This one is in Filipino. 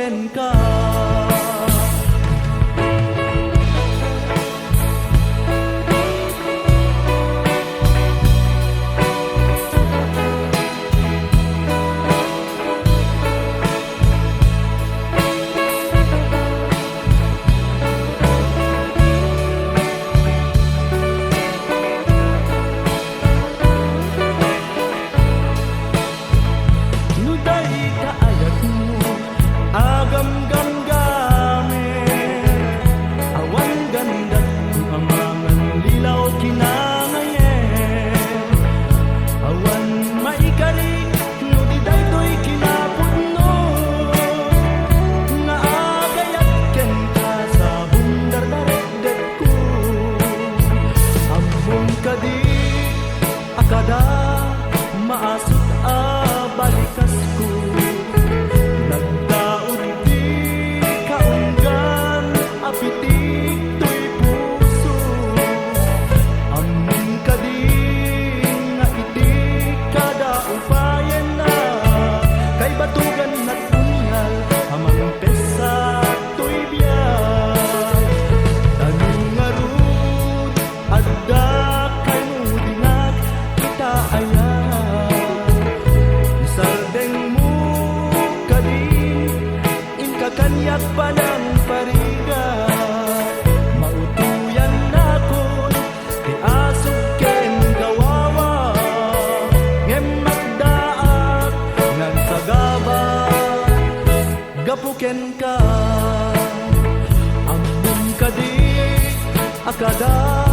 gapuken ka. Akada maasot balikas ko, nagdaod di kaunggan apitik to'y puso. Amin ka di nga iti kada upayan na kay batugan nagpungal amang pesa to'y biyag. Tanong nga rud adda kanyak pa ng pariga, mautuyan na ko ti asog ken gawawa, ngem magdaat ngan sagaba gapuken ka. Ammon ka di akada